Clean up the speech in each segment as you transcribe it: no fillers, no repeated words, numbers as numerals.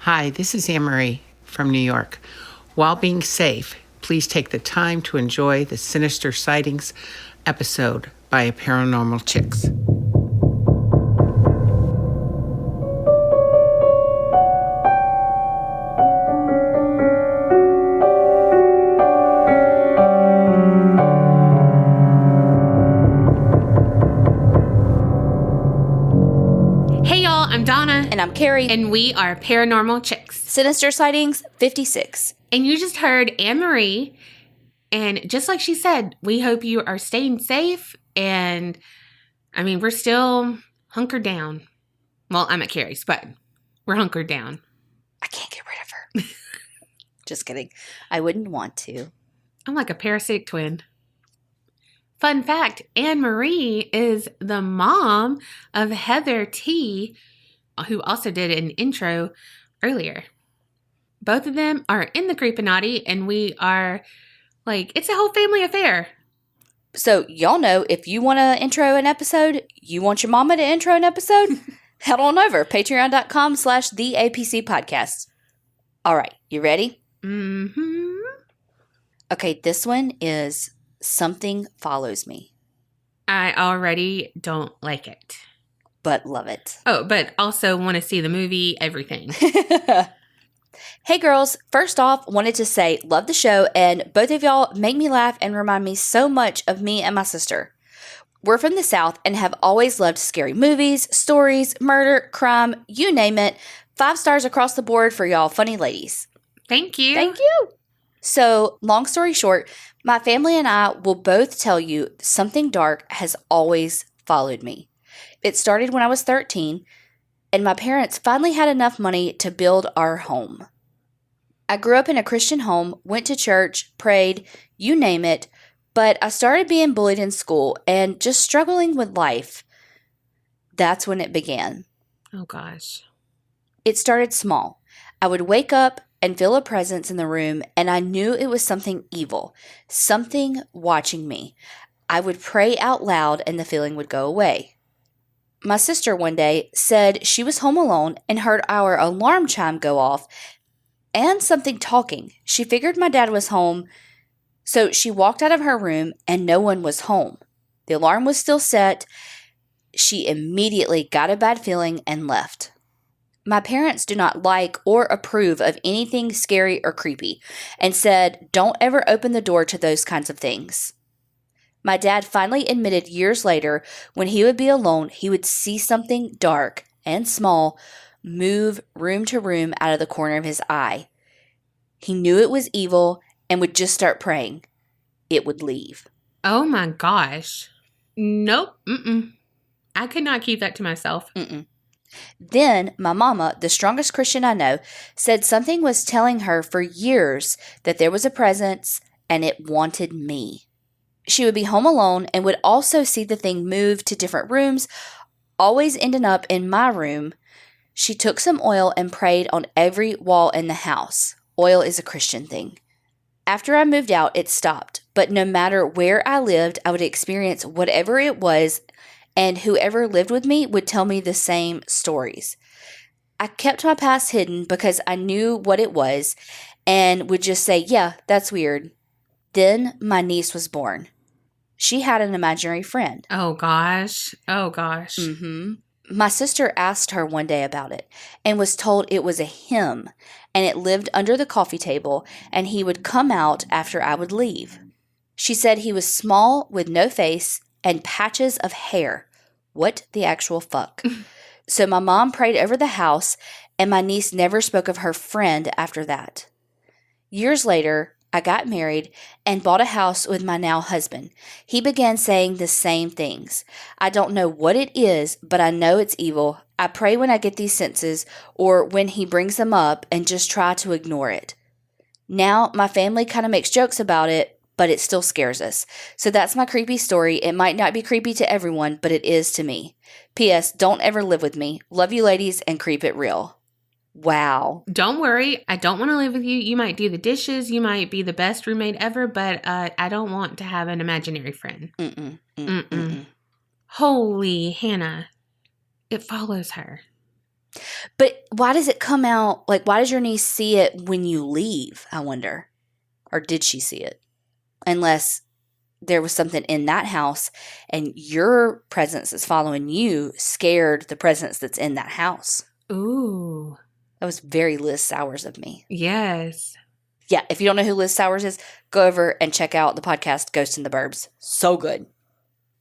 Hi, this is Anne-Marie from New York. While being safe, please take the time to enjoy the Sinister Sightings episode by Paranormal Chicks. And I'm Carrie. And we are Paranormal Chicks. Sinister Sightings 56. And you just heard Anne-Marie. And just like she said, we hope you are staying safe. And, we're still hunkered down. Well, I'm at Carrie's, but we're hunkered down. I can't get rid of her. Just kidding. I wouldn't want to. I'm like a parasitic twin. Fun fact, Anne-Marie is the mom of Heather T., who also did an intro earlier. Both of them are in the Creepinati, and we are it's a whole family affair. So y'all know, if you want to intro an episode, you want your mama to intro an episode, head on over, patreon.com/theapcpodcast. All right, you ready? Mm-hmm. Okay, this one is Something Follows Me. I already don't like it. But love it. Oh, but also want to see the movie, everything. Hey girls, first off, wanted to say love the show, and both of y'all make me laugh and remind me so much of me and my sister. We're from the South and have always loved scary movies, stories, murder, crime, you name it. 5 stars across the board for y'all funny ladies. Thank you. Thank you. So, long story short, my family and I will both tell you something dark has always followed me. It started when I was 13, and my parents finally had enough money to build our home. I grew up in a Christian home, went to church, prayed, you name it, but I started being bullied in school and just struggling with life. That's when it began. Oh, gosh. It started small. I would wake up and feel a presence in the room, and I knew it was something evil, something watching me. I would pray out loud, and the feeling would go away. My sister one day said she was home alone and heard our alarm chime go off and something talking. She figured my dad was home, so she walked out of her room and no one was home. The alarm was still set. She immediately got a bad feeling and left. My parents do not like or approve of anything scary or creepy and said, don't ever open the door to those kinds of things. My dad finally admitted years later, when he would be alone, he would see something dark and small move room to room out of the corner of his eye. He knew it was evil and would just start praying. It would leave. Oh my gosh. Nope. I could not keep that to myself. Then my mama, the strongest Christian I know, said something was telling her for years that there was a presence and it wanted me. She would be home alone and would also see the thing move to different rooms, always ending up in my room. She took some oil and prayed on every wall in the house. Oil is a Christian thing. After I moved out, it stopped. But no matter where I lived, I would experience whatever it was, and whoever lived with me would tell me the same stories. I kept my past hidden because I knew what it was and would just say, yeah, that's weird. Then my niece was born. She had an imaginary friend. Oh, gosh. My sister asked her one day about it and was told it was a him, and it lived under the coffee table, and he would come out after I would leave. She said he was small with no face and patches of hair. What the actual fuck? So my mom prayed over the house, and my niece never spoke of her friend after that. Years later, I got married and bought a house with my now husband. He began saying the same things. I don't know what it is, but I know it's evil. I pray when I get these senses or when he brings them up and just try to ignore it. Now, my family kind of makes jokes about it, but it still scares us. So that's my creepy story. It might not be creepy to everyone, but it is to me. P.S. Don't ever live with me. Love you ladies and creep it real. Wow. Don't worry. I don't want to live with you. You might do the dishes. You might be the best roommate ever, but I don't want to have an imaginary friend. Holy Hannah. It follows her. But why does it come out? Like, why does your niece see it when you leave, I wonder? Or did she see it? Unless there was something in that house and your presence that's following you scared the presence that's in that house. Ooh. That was very Liz Sowers of me. Yes. Yeah, if you don't know who Liz Sowers is, go over and check out the podcast Ghost in the Burbs. So good.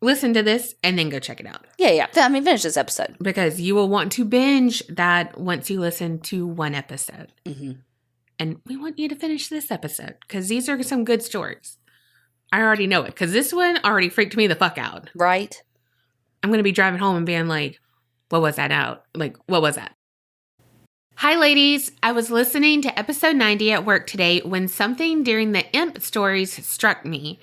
Listen to this and then go check it out. Yeah. I mean, finish this episode. Because you will want to binge that once you listen to one episode. Mm-hmm. And we want you to finish this episode because these are some good stories. I already know it because this one already freaked me the fuck out. Right? I'm going to be driving home and being like, what was that out? Like, what was that? Hi, ladies. I was listening to episode 90 at work today when something during the imp stories struck me.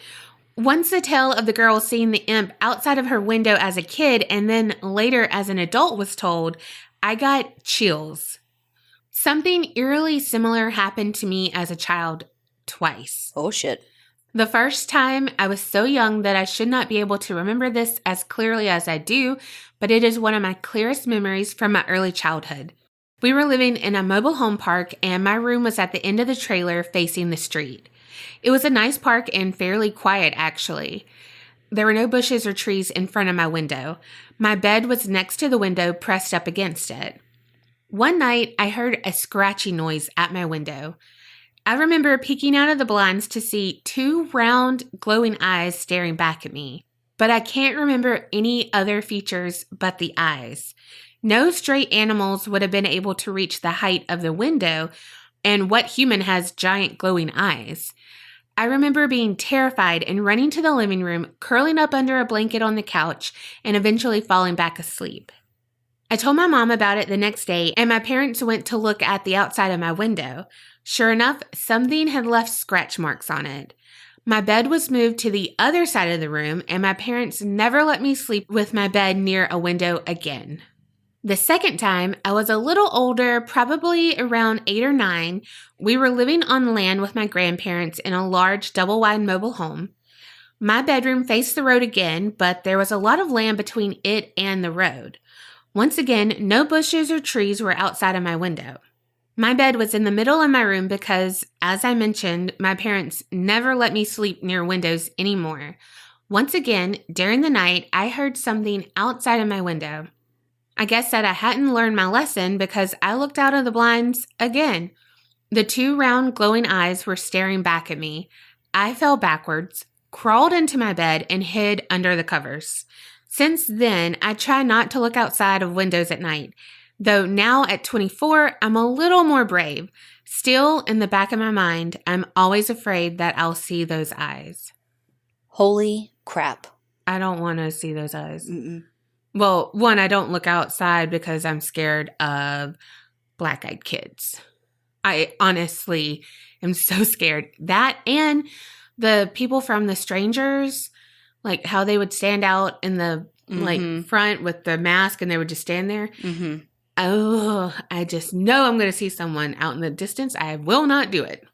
Once the tale of the girl seeing the imp outside of her window as a kid and then later as an adult was told, I got chills. Something eerily similar happened to me as a child twice. Oh, shit. The first time, I was so young that I should not be able to remember this as clearly as I do, but it is one of my clearest memories from my early childhood. We were living in a mobile home park, and my room was at the end of the trailer facing the street. It was a nice park and fairly quiet, actually. There were no bushes or trees in front of my window. My bed was next to the window, pressed up against it. One night, I heard a scratchy noise at my window. I remember peeking out of the blinds to see two round, glowing eyes staring back at me. But I can't remember any other features but the eyes. No stray animals would have been able to reach the height of the window, and what human has giant glowing eyes? I remember being terrified and running to the living room, curling up under a blanket on the couch, and eventually falling back asleep. I told my mom about it the next day, and my parents went to look at the outside of my window. Sure enough, something had left scratch marks on it. My bed was moved to the other side of the room, and my parents never let me sleep with my bed near a window again. The second time, I was a little older, probably around 8 or 9. We were living on land with my grandparents in a large double-wide mobile home. My bedroom faced the road again, but there was a lot of land between it and the road. Once again, no bushes or trees were outside of my window. My bed was in the middle of my room because, as I mentioned, my parents never let me sleep near windows anymore. Once again, during the night, I heard something outside of my window. I guess that I hadn't learned my lesson because I looked out of the blinds again. The two round glowing eyes were staring back at me. I fell backwards, crawled into my bed, and hid under the covers. Since then, I try not to look outside of windows at night. Though now at 24, I'm a little more brave. Still, in the back of my mind, I'm always afraid that I'll see those eyes. Holy crap. I don't want to see those eyes. Mm-mm. Well, one, I don't look outside because I'm scared of black-eyed kids. I honestly am so scared. That and the people from The Strangers, like how they would stand out in the front with the mask and they would just stand there. Mm-hmm. Oh, I just know I'm going to see someone out in the distance. I will not do it.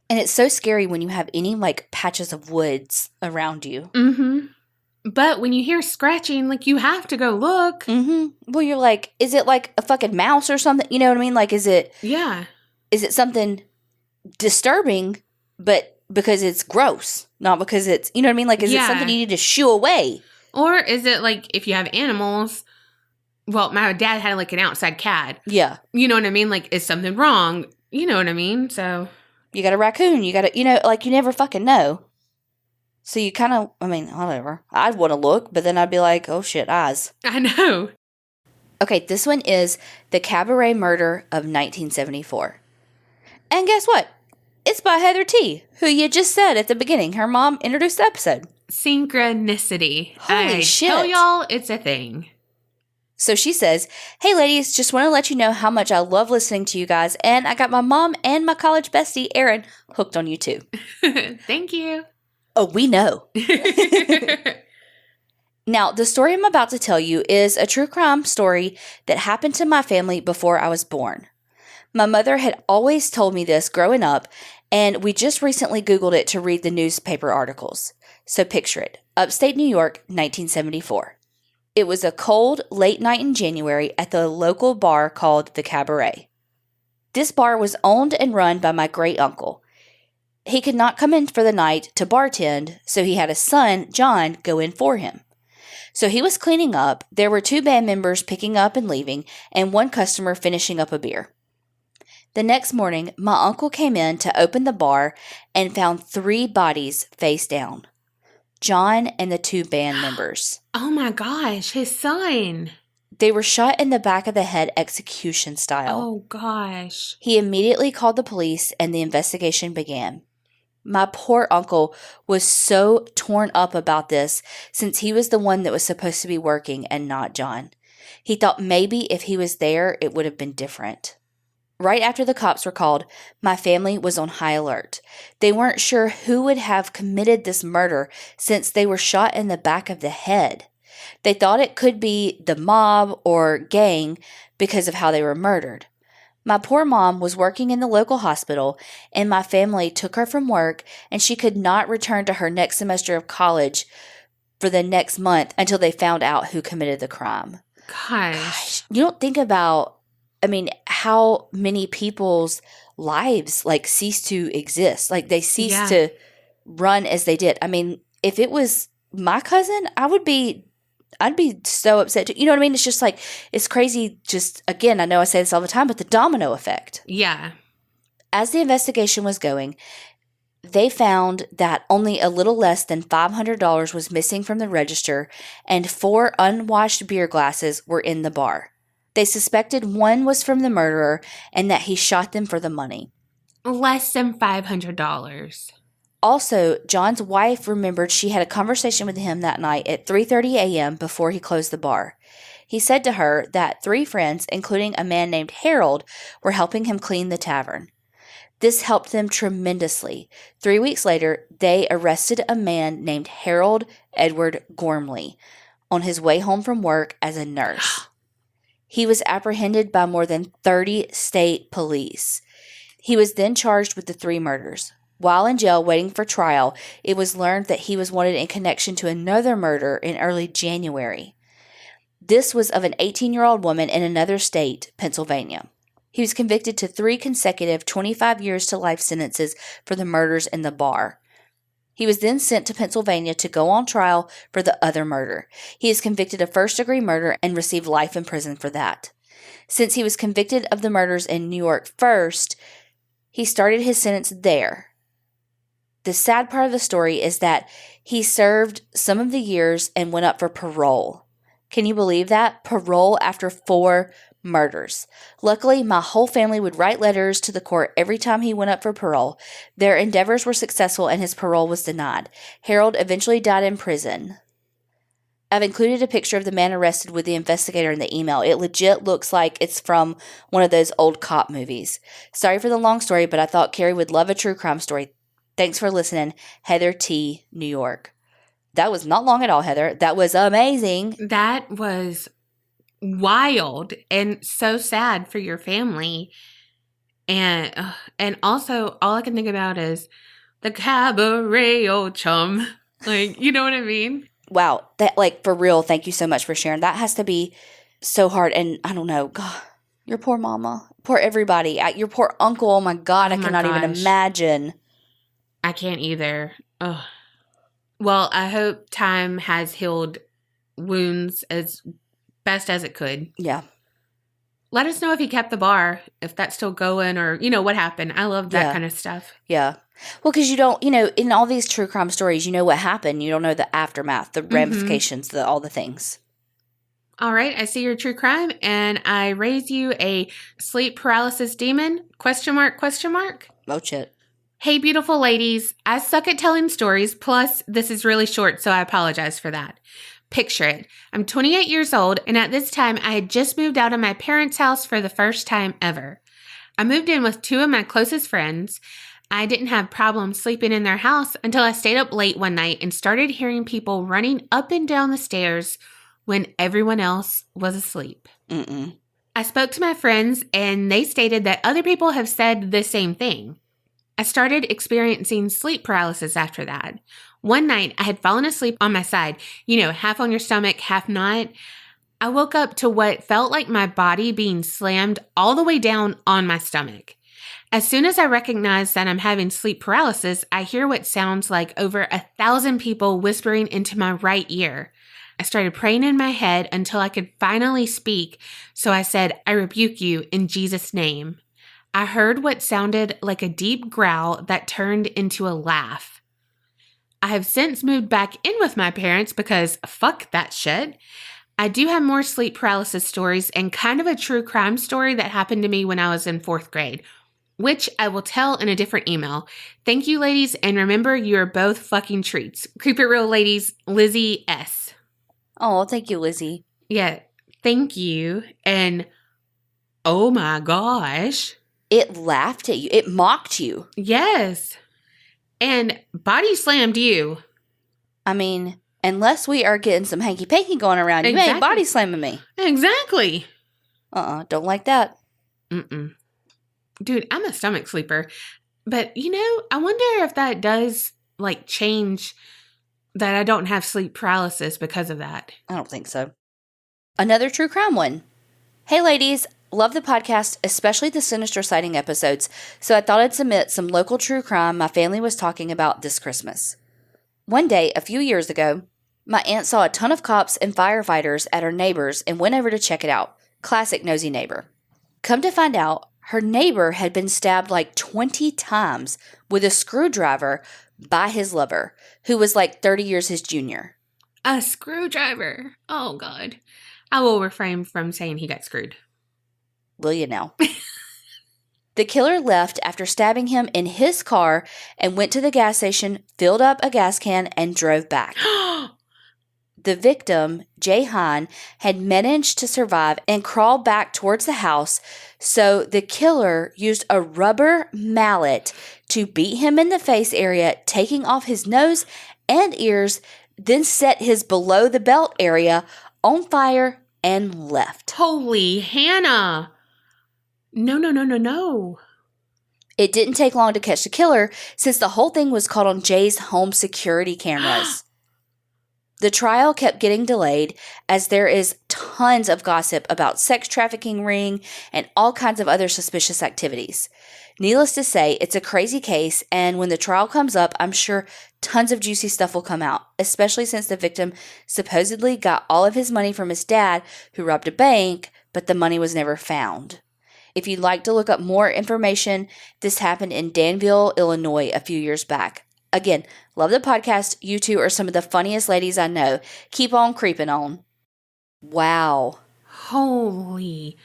And it's so scary when you have any like patches of woods around you. Mm-hmm. But when you hear scratching, like you have to go look. Mm-hmm. Well, you're like, is it like a fucking mouse or something? You know what I mean? Like, is it something disturbing, but because it's gross, not because it's, you know what I mean? Like, is it something you need to shoo away? Or is it like if you have animals? Well, my dad had like an outside cat. Yeah. You know what I mean? Like, is something wrong? You know what I mean? So. You got a raccoon. You got to, you know, like you never fucking know. So you kind of, I mean, whatever. I'd want to look, but then I'd be like, oh shit, eyes. I know. Okay, this one is The Cabaret Murder of 1974. And guess what? It's by Heather T., who you just said at the beginning. Her mom introduced the episode. Synchronicity. Holy shit. Tell y'all it's a thing. So she says, hey ladies, just want to let you know how much I love listening to you guys, and I got my mom and my college bestie, Erin, hooked on you too. Thank you. Oh, we know. Now, the story I'm about to tell you is a true crime story that happened to my family before I was born. My mother had always told me this growing up, and we just recently Googled it to read the newspaper articles. So picture it. Upstate New York, 1974. It was a cold, late night in January at the local bar called the Cabaret. This bar was owned and run by my great uncle. He could not come in for the night to bartend, so he had his son, John, go in for him. So he was cleaning up. There were 2 band members picking up and leaving, and 1 customer finishing up a beer. The next morning, my uncle came in to open the bar and found 3 bodies face down. John and the 2 band members. Oh my gosh, his son. They were shot in the back of the head execution style. Oh gosh. He immediately called the police and the investigation began. My poor uncle was so torn up about this since he was the one that was supposed to be working and not John. He thought maybe if he was there, it would have been different. Right after the cops were called, my family was on high alert. They weren't sure who would have committed this murder since they were shot in the back of the head. They thought it could be the mob or gang because of how they were murdered. My poor mom was working in the local hospital, and my family took her from work, and she could not return to her next semester of college for the next month until they found out who committed the crime. Gosh. You don't think about, how many people's lives cease to exist. They cease to run as they did. If it was my cousin, I'd be so upset too. You know what I mean? It's just it's crazy. Just again, I know I say this all the time, but the domino effect. Yeah. As the investigation was going, they found that only a little less than $500 was missing from the register, and 4 unwashed beer glasses were in the bar. They suspected 1 was from the murderer and that he shot them for the money. Less than $500. Also, John's wife remembered she had a conversation with him that night at 3:30 a.m. before he closed the bar. He said to her that 3 friends, including a man named Harold, were helping him clean the tavern. This helped them tremendously. 3 weeks later, they arrested a man named Harold Edward Gormley on his way home from work as a nurse. He was apprehended by more than 30 state police. He was then charged with the 3 murders. While in jail waiting for trial, it was learned that he was wanted in connection to another murder in early January. This was of an 18-year-old woman in another state, Pennsylvania. He was convicted to 3 consecutive 25 years to life sentences for the murders in the bar. He was then sent to Pennsylvania to go on trial for the other murder. He is convicted of first-degree murder and received life in prison for that. Since he was convicted of the murders in New York first, he started his sentence there. The sad part of the story is that he served some of the years and went up for parole. Can you believe that? Parole after 4 murders. Luckily, my whole family would write letters to the court every time he went up for parole. Their endeavors were successful and his parole was denied. Harold eventually died in prison. I've included a picture of the man arrested with the investigator in the email. It legit looks like it's from one of those old cop movies. Sorry for the long story, but I thought Carrie would love a true crime story. Thanks for listening. Heather T., New York. That was not long at all, Heather. That was amazing. That was wild and so sad for your family. And also, all I can think about is the cabaret, old chum. You know what I mean? Wow. That, for real, thank you so much for sharing. That has to be so hard. And I don't know. God, your poor mama. Poor everybody. Your poor uncle. Oh, my God. I cannot even imagine. I can't either. Ugh. Well, I hope time has healed wounds as best as it could. Yeah. Let us know if he kept the bar, if that's still going, or, what happened. I love that kind of stuff. Yeah. Well, because you don't, in all these true crime stories, you know what happened. You don't know the aftermath, the ramifications, all the things. All right. I see your true crime, and I raise you a sleep paralysis demon, ? Oh, shit. Hey, beautiful ladies. I suck at telling stories, plus this is really short, so I apologize for that. Picture it. I'm 28 years old, and at this time, I had just moved out of my parents' house for the first time ever. I moved in with 2 of my closest friends. I didn't have problems sleeping in their house until I stayed up late one night and started hearing people running up and down the stairs when everyone else was asleep. I spoke to my friends, and they stated that other people have said the same thing. I started experiencing sleep paralysis after that. One night, I had fallen asleep on my side, half on your stomach, half not. I woke up to what felt like my body being slammed all the way down on my stomach. As soon as I recognize that I'm having sleep paralysis, I hear what sounds like over 1,000 people whispering into my right ear. I started praying in my head until I could finally speak, so I said, "I rebuke you in Jesus' name." I heard what sounded like a deep growl that turned into a laugh. I have since moved back in with my parents because fuck that shit. I do have more sleep paralysis stories and kind of a true crime story that happened to me when I was in 4th grade, which I will tell in a different email. Thank you, ladies, and remember, you are both fucking treats. Keep it real, ladies. Lizzie S. Oh, thank you, Lizzie. Yeah, thank you. And oh my gosh. It laughed at you. It mocked you. Yes. And body slammed you. I mean, unless we are getting some hanky-panky going around, you ain't body slamming me. Exactly. Don't like that. Mm-mm. Dude, I'm a stomach sleeper. But, I wonder if that does, change that I don't have sleep paralysis because of that. I don't think so. Another true crime one. Hey, ladies. Love the podcast, especially the Sinister Sighting episodes, so I thought I'd submit some local true crime my family was talking about this Christmas. One day, a few years ago, my aunt saw a ton of cops and firefighters at her neighbor's and went over to check it out. Classic nosy neighbor. Come to find out, her neighbor had been stabbed 20 times with a screwdriver by his lover, who was 30 years his junior. A screwdriver. Oh, God. I will refrain from saying he got screwed. Will you now? The killer left after stabbing him in his car and went to the gas station, filled up a gas can, and drove back. The victim, Jay Hine, had managed to survive and crawl back towards the house, so the killer used a rubber mallet to beat him in the face area, taking off his nose and ears, then set his below the belt area on fire and left. Holy Hannah. No. It didn't take long to catch the killer, since the whole thing was caught on Jay's home security cameras. The trial kept getting delayed, as there is tons of gossip about sex trafficking ring and all kinds of other suspicious activities. Needless to say, it's a crazy case, and when the trial comes up, I'm sure tons of juicy stuff will come out, especially since the victim supposedly got all of his money from his dad, who robbed a bank, but the money was never found. If you'd like to look up more information, this happened in Danville, Illinois a few years back. Again, love the podcast. You two are some of the funniest ladies I know. Keep on creeping on. Wow. Holy.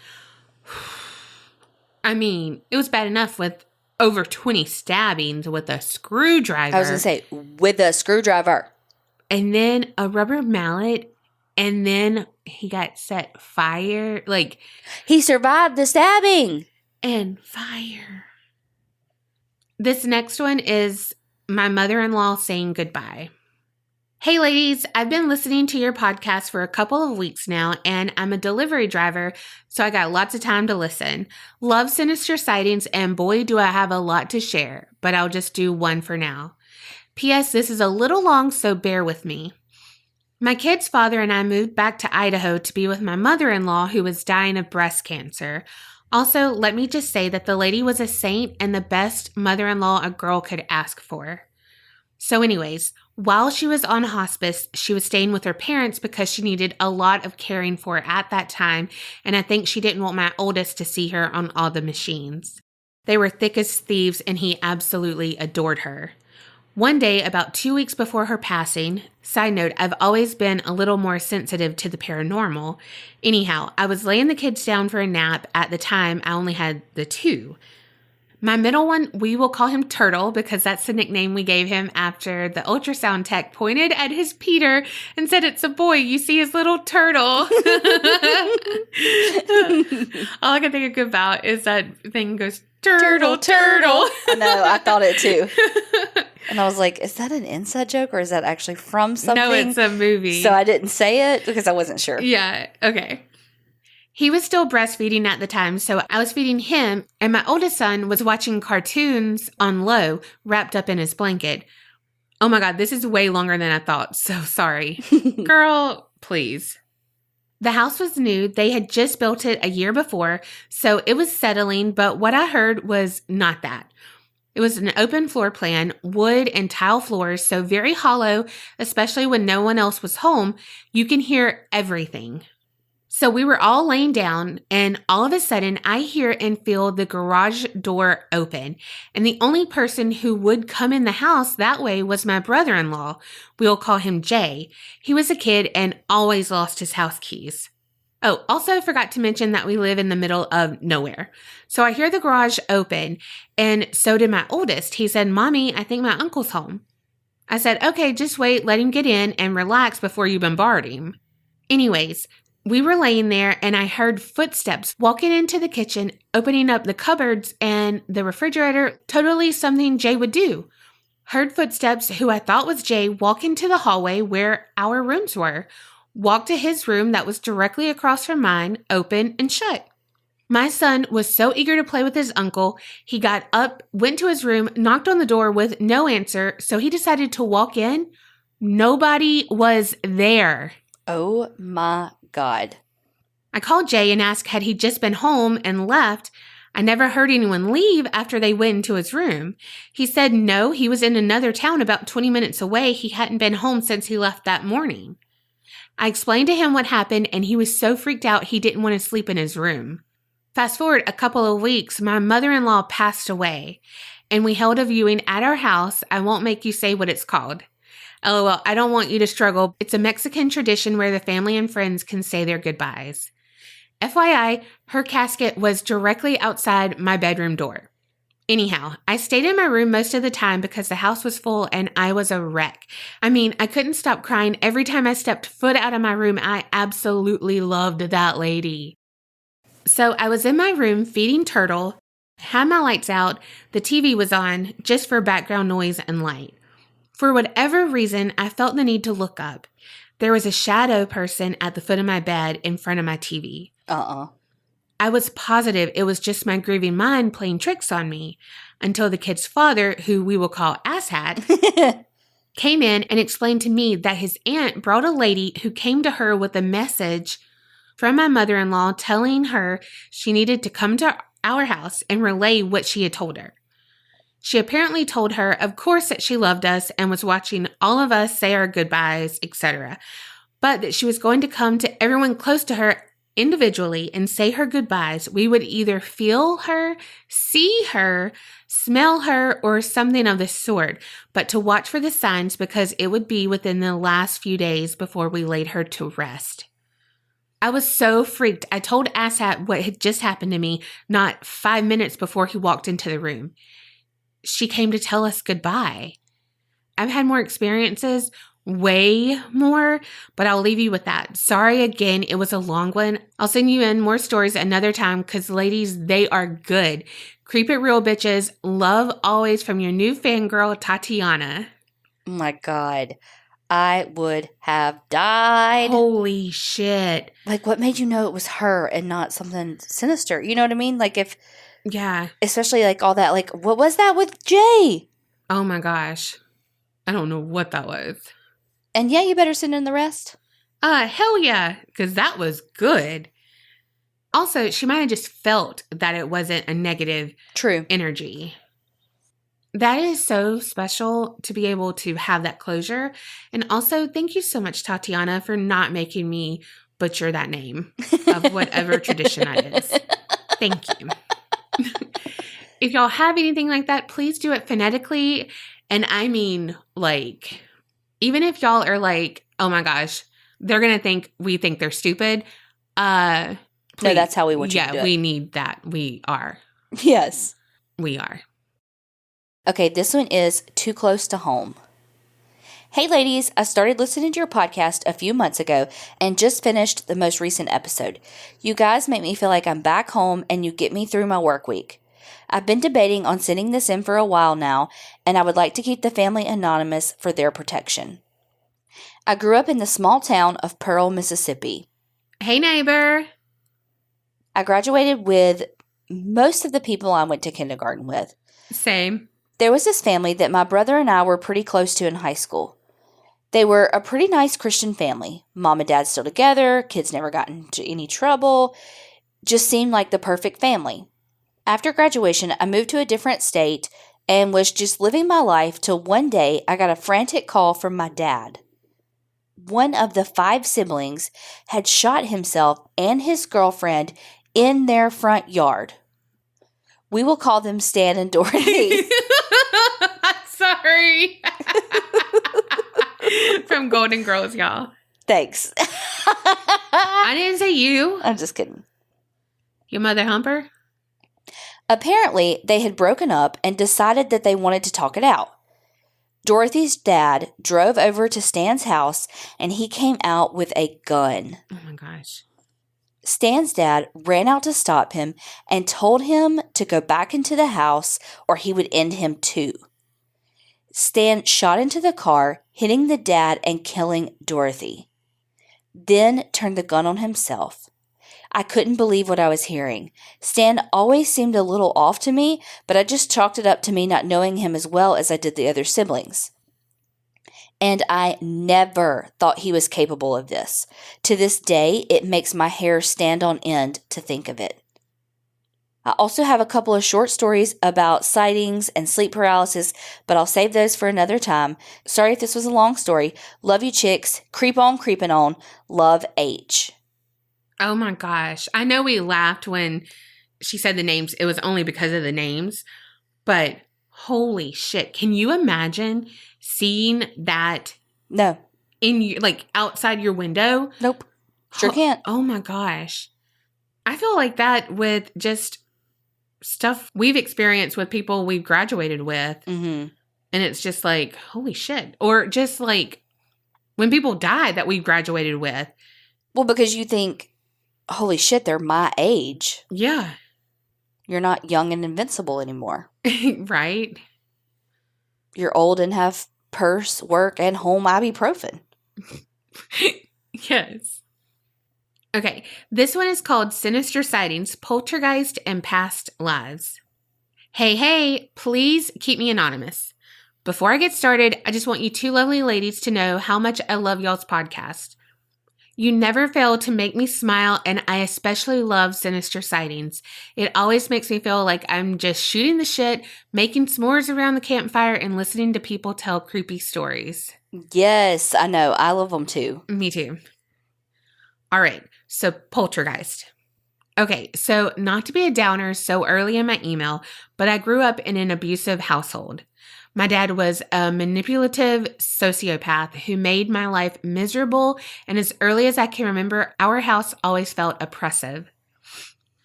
I mean, it was bad enough with over 20 stabbings with a screwdriver. I was going to say, with a screwdriver. And then a rubber mallet. And then he got set fire. He survived the stabbing. And fire. This next one is my mother-in-law saying goodbye. Hey ladies, I've been listening to your podcast for a couple of weeks now, and I'm a delivery driver, so I got lots of time to listen. Love Sinister Sightings, and boy, do I have a lot to share, but I'll just do one for now. P.S. This is a little long, so bear with me. My kid's father and I moved back to Idaho to be with my mother-in-law, who was dying of breast cancer. Also, let me just say that the lady was a saint and the best mother-in-law a girl could ask for. So anyways, while she was on hospice, she was staying with her parents because she needed a lot of caring for at that time, and I think she didn't want my oldest to see her on all the machines. They were thick as thieves, and he absolutely adored her. One day, about 2 weeks before her passing, side note, I've always been a little more sensitive to the paranormal. Anyhow, I was laying the kids down for a nap. At the time, I only had the two. My middle one, we will call him Turtle because that's the nickname we gave him after the ultrasound tech pointed at his Peter and said, "It's a boy, you see his little turtle." All I can think about is that thing goes, turtle, turtle. I know, I thought it too. And I was like, is that an inside joke or is that actually from something? No, it's a movie. So I didn't say it because I wasn't sure. Yeah, okay. He was still breastfeeding at the time, so I was feeding him, and my oldest son was watching cartoons on low, wrapped up in his blanket. Oh my God, this is way longer than I thought. So sorry. Girl, please. The house was new. They had just built it a year before, so it was settling, but what I heard was not that. It was an open floor plan, wood and tile floors, so very hollow, especially when no one else was home. You can hear everything. So we were all laying down, and all of a sudden, I hear and feel the garage door open. And the only person who would come in the house that way was my brother-in-law. We'll call him Jay. He was a kid and always lost his house keys. Oh, also forgot to mention that we live in the middle of nowhere. So I hear the garage open, and so did my oldest. He said, "Mommy, I think my uncle's home." I said, "Okay, just wait, let him get in and relax before you bombard him." Anyways, we were laying there and I heard footsteps walking into the kitchen, opening up the cupboards and the refrigerator, totally something Jay would do. Heard footsteps who I thought was Jay walk into the hallway where our rooms were, walked to his room that was directly across from mine, open and shut. My son was so eager to play with his uncle, he got up, went to his room, knocked on the door with no answer, so he decided to walk in. Nobody was there. Oh my God. I called Jay and asked had he just been home and left. I never heard anyone leave after they went into his room. He said no, he was in another town about 20 minutes away. He hadn't been home since he left that morning. I explained to him what happened and he was so freaked out he didn't want to sleep in his room. Fast forward a couple of weeks, my mother-in-law passed away and we held a viewing at our house. I won't make you say what it's called. LOL, I don't want you to struggle. It's a Mexican tradition where the family and friends can say their goodbyes. FYI, her casket was directly outside my bedroom door. Anyhow, I stayed in my room most of the time because the house was full and I was a wreck. I mean, I couldn't stop crying every time I stepped foot out of my room. I absolutely loved that lady. So I was in my room feeding Turtle, had my lights out, the TV was on just for background noise and light. For whatever reason, I felt the need to look up. There was a shadow person at the foot of my bed in front of my TV. I was positive it was just my grieving mind playing tricks on me until the kid's father, who we will call Asshat, came in and explained to me that his aunt brought a lady who came to her with a message from my mother-in-law telling her she needed to come to our house and relay what she had told her. She apparently told her, of course, that she loved us and was watching all of us say our goodbyes, etc., but that she was going to come to everyone close to her individually and say her goodbyes. We would either feel her, see her, smell her, or something of the sort, but to watch for the signs because it would be within the last few days before we laid her to rest. I was so freaked. I told Asshat what had just happened to me not 5 minutes before he walked into the room. She came to tell us goodbye. I've had more experiences, way more, but I'll leave you with that. Sorry again, it was a long one. I'll send you in more stories another time because ladies, they are good. Creep it real, bitches. Love always from your new fangirl, Tatiana. Oh my God. I would have died. Holy shit. Like, what made you know it was her and not something sinister? You know what I mean? Like, if... Yeah. Especially, like, all that, like, what was that with Jay? Oh my gosh. I don't know what that was. And yeah, you better send in the rest. Hell yeah, because that was good. Also, she might have just felt that it wasn't a negative energy. That is so special to be able to have that closure. And also, thank you so much, Tatiana, for not making me butcher that name of whatever tradition that is. Thank you. If y'all have anything like that, please do it phonetically. And I mean, like, even if y'all are like, oh my gosh, they're going to think we think they're stupid. Please. No, that's how we want you to do it. Yeah, we need that. We are. Yes. We are. Okay, this one is too close to home. Hey ladies, I started listening to your podcast a few months ago and just finished the most recent episode. You guys make me feel like I'm back home and you get me through my work week. I've been debating on sending this in for a while now, and I would like to keep the family anonymous for their protection. I grew up in the small town of Pearl, Mississippi. Hey neighbor. I graduated with most of the people I went to kindergarten with. Same. There was this family that my brother and I were pretty close to in high school. They were a pretty nice Christian family. Mom and dad still together, kids never got into any trouble, just seemed like the perfect family. After graduation, I moved to a different state and was just living my life till one day I got a frantic call from my dad. One of the 5 siblings had shot himself and his girlfriend in their front yard. We will call them Stan and Dorothy. Sorry. From Golden Girls, y'all. Thanks. I didn't say you. I'm just kidding. Your mother humper? Apparently, they had broken up and decided that they wanted to talk it out. Dorothy's dad drove over to Stan's house and he came out with a gun. Oh my gosh. Stan's dad ran out to stop him and told him to go back into the house or he would end him too. Stan shot into the car, hitting the dad and killing Dorothy. Then turned the gun on himself. I couldn't believe what I was hearing. Stan always seemed a little off to me, but I just chalked it up to me not knowing him as well as I did the other siblings. And I never thought he was capable of this. To this day, it makes my hair stand on end to think of it. I also have a couple of short stories about sightings and sleep paralysis, but I'll save those for another time. Sorry if this was a long story. Love you, chicks. Creep on, creeping on. Love, H. Oh my gosh. I know we laughed when she said the names. It was only because of the names. But holy shit. Can you imagine seeing that No. in your, like outside your window? Nope. Sure can't. Oh my gosh. I feel like that with just stuff we've experienced with people we've graduated with. Mm-hmm. And it's just like, holy shit. Or just like when people die that we've graduated with. Well, because you think, holy shit, they're my age. Yeah. You're not young and invincible anymore. Right? You're old and have purse, work, and home ibuprofen. Yes. Okay, this one is called Sinister Sightings, Poltergeist, and Past Lives. Hey, please keep me anonymous. Before I get started, I just want you 2 lovely ladies to know how much I love y'all's podcast. You never fail to make me smile, and I especially love Sinister Sightings. It always makes me feel like I'm just shooting the shit, making s'mores around the campfire, and listening to people tell creepy stories. Yes, I know. I love them too. Me too. All right, so Poltergeist. Okay, so not to be a downer so early in my email, but I grew up in an abusive household. My dad was a manipulative sociopath who made my life miserable, and as early as I can remember, our house always felt oppressive.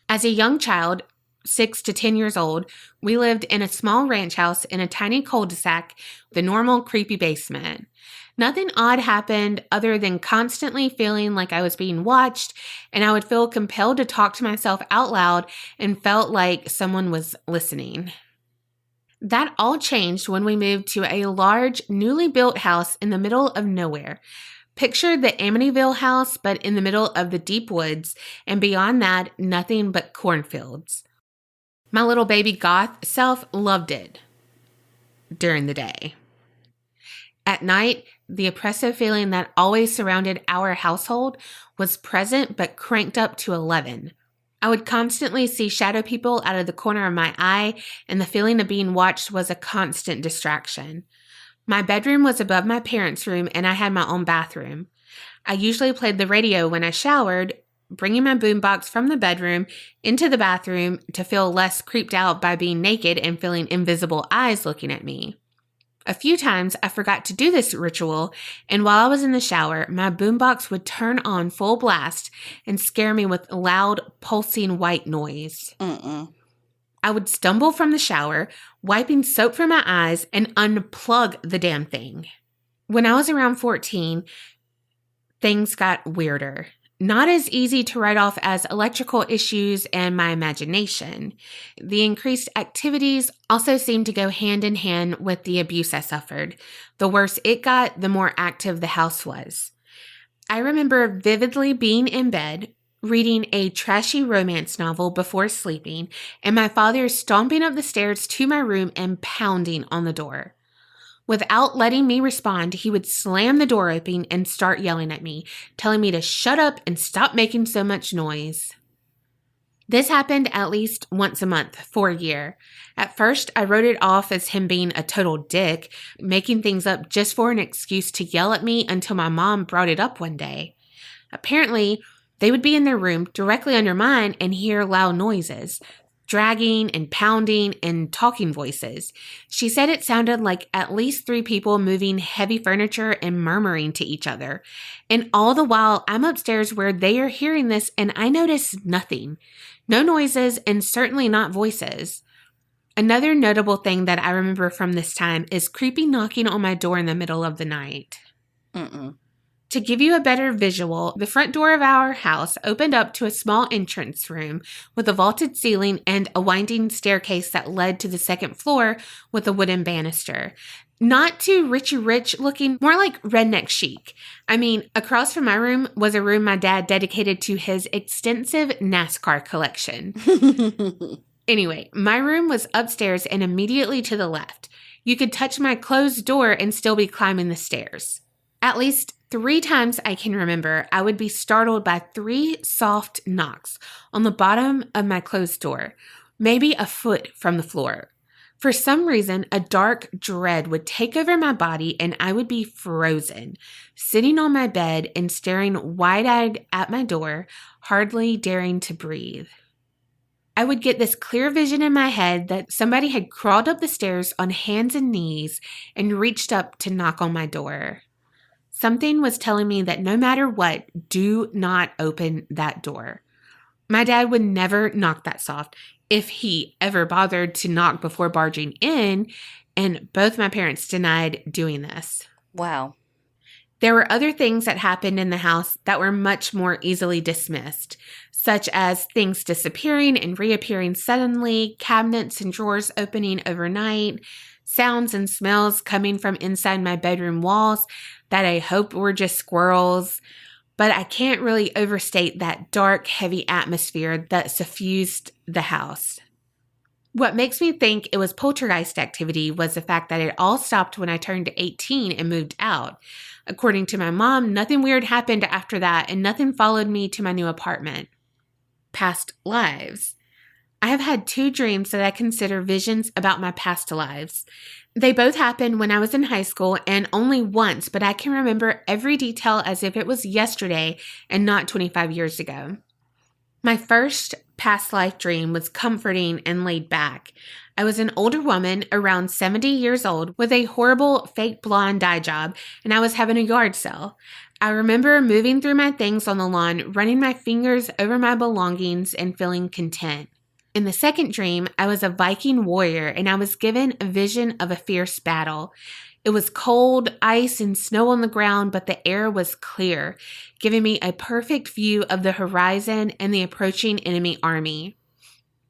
As a young child, 6 to 10 years old, we lived in a small ranch house in a tiny cul-de-sac with a normal creepy basement. Nothing odd happened other than constantly feeling like I was being watched, and I would feel compelled to talk to myself out loud and felt like someone was listening. That all changed when we moved to a large, newly built house in the middle of nowhere. Picture the Amityville house, but in the middle of the deep woods, and beyond that, nothing but cornfields. My little baby goth self loved it during the day. At night, the oppressive feeling that always surrounded our household was present but cranked up to 11. I would constantly see shadow people out of the corner of my eye, and the feeling of being watched was a constant distraction. My bedroom was above my parents' room, and I had my own bathroom. I usually played the radio when I showered, bringing my boombox from the bedroom into the bathroom to feel less creeped out by being naked and feeling invisible eyes looking at me. A few times I forgot to do this ritual, and while I was in the shower, my boombox would turn on full blast and scare me with loud, pulsing white noise. I would stumble from the shower, wiping soap from my eyes, and unplug the damn thing. When I was around 14, things got weirder. Not as easy to write off as electrical issues and my imagination. The increased activities also seemed to go hand in hand with the abuse I suffered. The worse it got, the more active the house was. I remember vividly being in bed, reading a trashy romance novel before sleeping, and my father stomping up the stairs to my room and pounding on the door. Without letting me respond, he would slam the door open and start yelling at me, telling me to shut up and stop making so much noise. This happened at least once a month for a year. At first, I wrote it off as him being a total dick, making things up just for an excuse to yell at me until my mom brought it up one day. Apparently, they would be in their room directly under mine and hear loud noises, dragging and pounding and talking voices. She said it sounded like at least 3 people moving heavy furniture and murmuring to each other. And all the while, I'm upstairs where they are hearing this and I notice nothing. No noises and certainly not voices. Another notable thing that I remember from this time is creepy knocking on my door in the middle of the night. To give you a better visual, the front door of our house opened up to a small entrance room with a vaulted ceiling and a winding staircase that led to the second floor with a wooden banister. Not too Richie Rich looking, more like redneck chic. I mean, across from my room was a room my dad dedicated to his extensive NASCAR collection. Anyway, my room was upstairs and immediately to the left. You could touch my closed door and still be climbing the stairs. At least 3 times I can remember, I would be startled by 3 soft knocks on the bottom of my closed door, maybe a foot from the floor. For some reason, a dark dread would take over my body and I would be frozen, sitting on my bed and staring wide-eyed at my door, hardly daring to breathe. I would get this clear vision in my head that somebody had crawled up the stairs on hands and knees and reached up to knock on my door. Something was telling me that no matter what, do not open that door. My dad would never knock that soft, if he ever bothered to knock before barging in, and both my parents denied doing this. Wow. There were other things that happened in the house that were much more easily dismissed, such as things disappearing and reappearing suddenly, cabinets and drawers opening overnight, sounds and smells coming from inside my bedroom walls that I hope were just squirrels, but I can't really overstate that dark, heavy atmosphere that suffused the house. What makes me think it was poltergeist activity was the fact that it all stopped when I turned 18 and moved out. According to my mom, nothing weird happened after that and nothing followed me to my new apartment. Past lives. I have had 2 dreams that I consider visions about my past lives. They both happened when I was in high school and only once, but I can remember every detail as if it was yesterday and not 25 years ago. My first past life dream was comforting and laid back. I was an older woman around 70 years old with a horrible fake blonde dye job, and I was having a yard sale. I remember moving through my things on the lawn, running my fingers over my belongings and feeling content. In the second dream, I was a Viking warrior and I was given a vision of a fierce battle. It was cold, ice, and snow on the ground, but the air was clear, giving me a perfect view of the horizon and the approaching enemy army.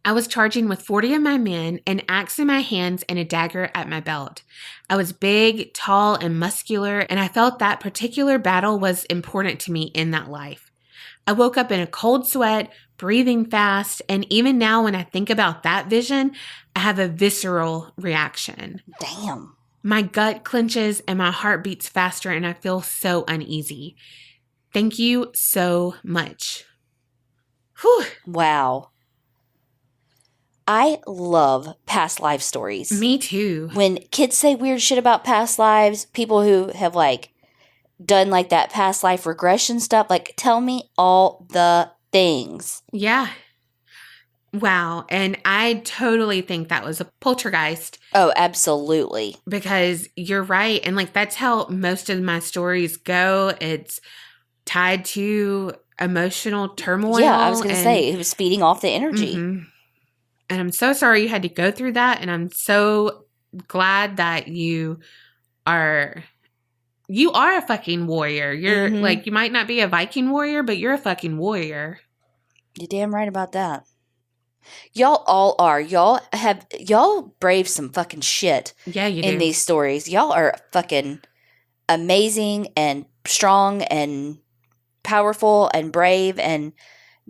I was charging with 40 of my men, an axe in my hands and a dagger at my belt. I was big, tall, and muscular, and I felt that particular battle was important to me in that life. I woke up in a cold sweat, breathing fast, and even now when I think about that vision, I have a visceral reaction. Damn. My gut clenches and my heart beats faster and I feel so uneasy. Thank you so much. Whew. Wow. I love past life stories. Me too. When kids say weird shit about past lives, people who have done that past life regression stuff, tell me all the things. Yeah. Wow. And I totally think that was a poltergeist. Oh, absolutely. Because you're right. And that's how most of my stories go. It's tied to emotional turmoil. Yeah, I was going to say, it was feeding off the energy. Mm-hmm. And I'm so sorry you had to go through that. And I'm so glad that you are a fucking warrior. You're you might not be a Viking warrior, but you're a fucking warrior. You're damn right about that. Y'all all are. Y'all brave some fucking shit. Yeah, you do. In these stories. Y'all are fucking amazing and strong and powerful and brave and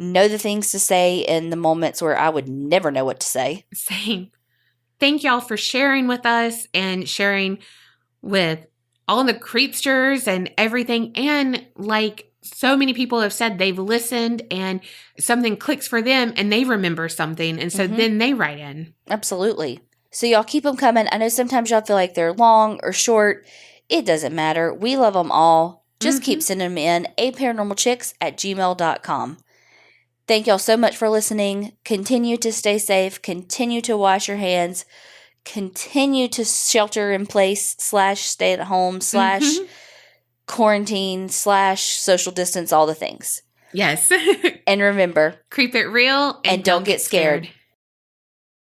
know the things to say in the moments where I would never know what to say. Same. Thank y'all for sharing with us and sharing with all the creepsters and everything. And like so many people have said, they've listened and something clicks for them and they remember something. And so then they write in. Absolutely. So y'all keep them coming. I know sometimes y'all feel like they're long or short. It doesn't matter. We love them all. Just keep sending them in. aparanormalchicks@gmail.com. Thank y'all so much for listening. Continue to stay safe. Continue to wash your hands. Continue to shelter in place / stay at home / quarantine / social distance, all the things. Yes. And remember, Creep it real and don't get scared.